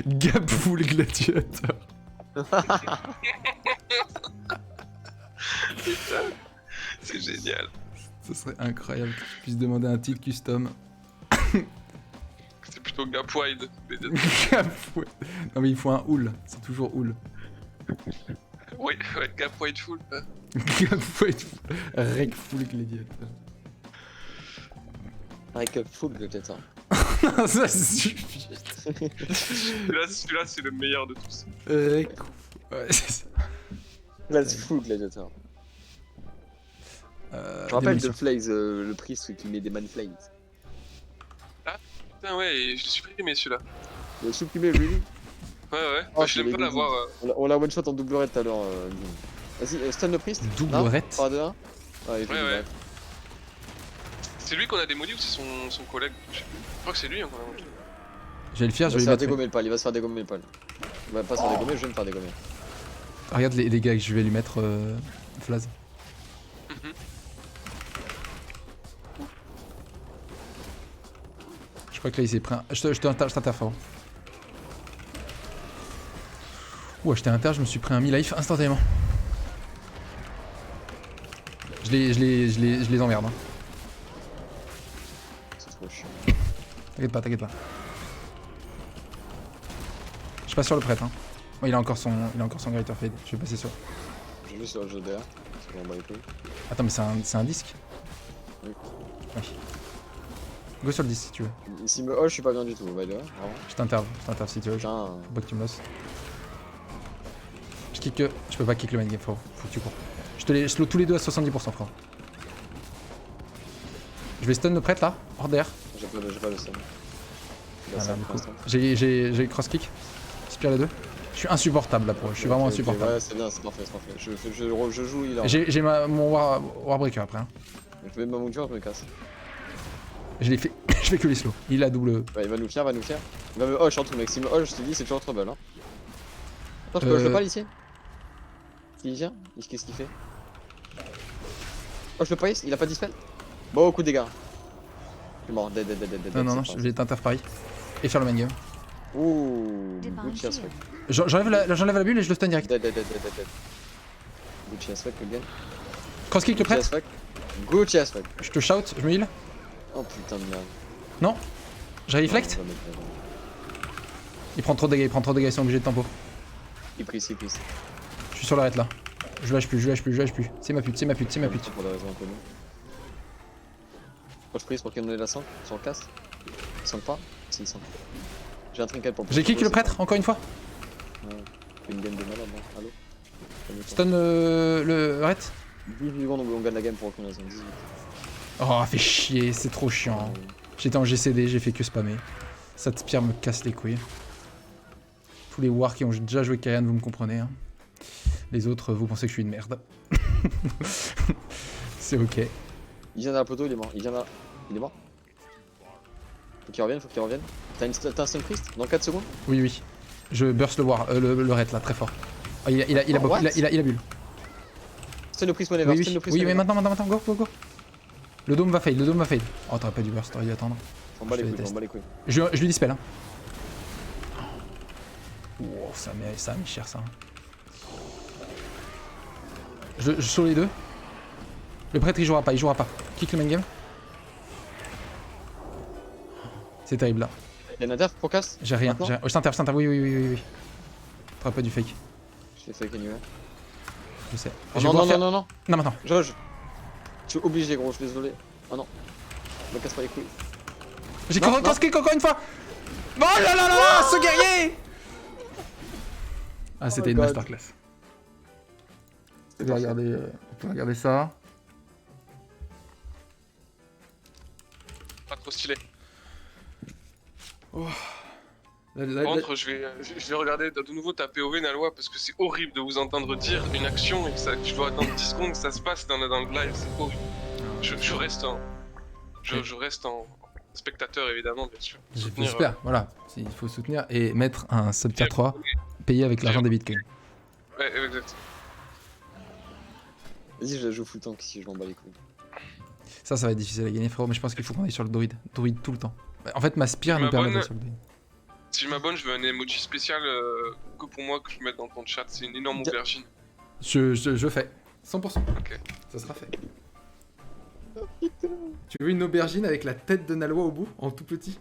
Gapfou le gladiateur. Putain, c'est génial. Ce serait incroyable que tu puisses demander un titre custom. C'est plutôt Gap Wide. Gapfou. Non mais il faut un houl, c'est toujours houl. Oui, ouais, Gap Wide Full. Gapfou et tout. Recfou le gladiateur. Avec full peut-être. Non, ça suffit. Celui-là, c'est le meilleur de tous. Recfou. Ouais, c'est ça. Là, c'est full gladiator. Je me rappelle de Flays, le priest qui met des man-flays. Putain, ouais, et je l'ai supprimé celui-là. Il a supprimé, lui. Ouais, Oh, je l'aime pas l'avoir. On l'a one shot en double raid tout à l'heure. Vas-y, stun le priest. Double Non, raid. 3, 2, 1. Ouais, Ouais. C'est lui qu'on a démoli ou c'est son collègue? Je crois que c'est lui hein, qu'on a démoli. Je vais le faire, Il je va vais se lui faire mettre. dégommer le pal, il va se faire dégommer le pal. Il va pas se faire dégommer, je vais me faire dégommer. Regarde les gars que je vais lui mettre Flaz. Je crois que là il s'est pris un... Je t'inter fort. Ouah, j'étais inter, je me suis pris un mi-life instantanément. Je les emmerde. Hein. C'est trop chiant. T'inquiète pas. Je passe sur le prêtre. Hein. Oh, il a encore son Greater Fade. Je vais passer sur. J'ai vu sur le jeu derrière, parce qu'on bat les couilles. Attends, mais c'est un disque. Oui. Oui. Go sur le disque si tu veux. S'il me hoche, je suis pas bien du tout, by the way, vraiment. Je t'interve si tu veux. Putain. Faut pas que tu me losses. Je peux pas kick le main game, faut que tu cours. Je te les slow tous les deux à 70% frère. Je vais stun le prêtre là, hors d'air. J'ai pas le stun. Voilà, du coup. J'ai cross kick. Spire les deux. Je suis insupportable là pour eux, je suis vraiment insupportable. Ouais, c'est bien, c'est parfait. Je joue, il a. J'ai mon Warbreaker après. Hein. Je mets ma mouture, je me casse. Je l'ai fait. Je fais que les slow. Il a double. Ouais, il va nous faire. Il va me hoche en tout, mec. S'il me hoche, je te dis, c'est toujours trouble. Hein. Attends, je peux hoche le pal ici? Il vient? Qu'est-ce qu'il fait? Hoche le pal, il a pas dispel? Beaucoup de dégâts. Je suis mort, dead. Non, je vais t'inter pareil. Et faire le main game. Ouh, Gucci as fuck. J'enlève la bulle et je le stun direct. Dead. Gucci as fuck, le gars. Cross kick le prêtre. Gucci as fuck. Je te shout, je me heal. Oh putain de merde. Non. J'ai reflect. Non, on va mettre- Il prend trop de dégâts, ils sont obligés de tempo. Il prise. Je suis sur l'arrêt là. Je lâche plus. C'est ma pute. Pour des raisons inconnues. Je prise pour qu'il me donne la 100 sur le cast. Il sent pas? Si, il sent. J'ai un trinket pour. J'ai kick le prêtre encore une fois. Ouais. Une game de malade, non? Allo? Stun le ret. 18 secondes, on gagne la game pour aucune raison. 18. Oh, fait chier, c'est trop chiant. J'étais en GCD, j'ai fait que spammer. Cette spire me casse les couilles. Tous les wars qui ont déjà joué Kayan, vous me comprenez. Hein. Les autres, vous pensez que je suis une merde. C'est ok. Il vient dans la poteau, il est mort. Il est mort. Faut qu'il revienne. T'as un stun priest dans 4 secondes? Oui. Je burst le war, le ret là, très fort. Oh, il a bulle. Stun le priest whenever. Oui, mais maintenant, go. Le dôme va fade. Oh, t'aurais pas dû burst, t'aurais dû attendre. On bat les couilles. Je lui dispel. Hein. Oh, ça a mis cher ça. Je saute les deux. Le prêtre il jouera pas. Kick le main game. C'est terrible là. Il y a un interf pour casse? J'ai rien. Oh, je t'interve, oui. T'aurais pas dû fake. Je l'ai fake anyway. Je sais. Oh, non. Non, maintenant. Joge. Tu es obligé, gros, je suis désolé. Oh non. Me casse pas les couilles. J'ai cross kick encore une fois. Oh là, ce guerrier. Ah, c'était une masterclass. On peut regarder ça. Pas trop stylé. Oh. Par contre, je vais regarder de nouveau ta POV Nalois parce que c'est horrible de vous entendre dire une action et que je dois attendre 10 secondes que ça se passe dans le live, c'est horrible. Je reste en spectateur évidemment, bien sûr. J'espère, voilà. Il faut soutenir et mettre un sub tier 3 payé avec l'argent des bitcoins. Ouais, exact. Vas-y, je la joue full tank si je m'en bats les couilles. Ça va être difficile à gagner, frérot, mais je pense qu'il faut qu'on aille sur le druide. Druide tout le temps. En fait, ma spire nous permet d'aller sur le druide. Si je m'abonne, je veux un emoji spécial que pour moi que je mette dans ton chat. C'est une énorme aubergine. Je fais. 100%. Ok. Ça sera fait. Tu veux une aubergine avec la tête de Nalois au bout, en tout petit?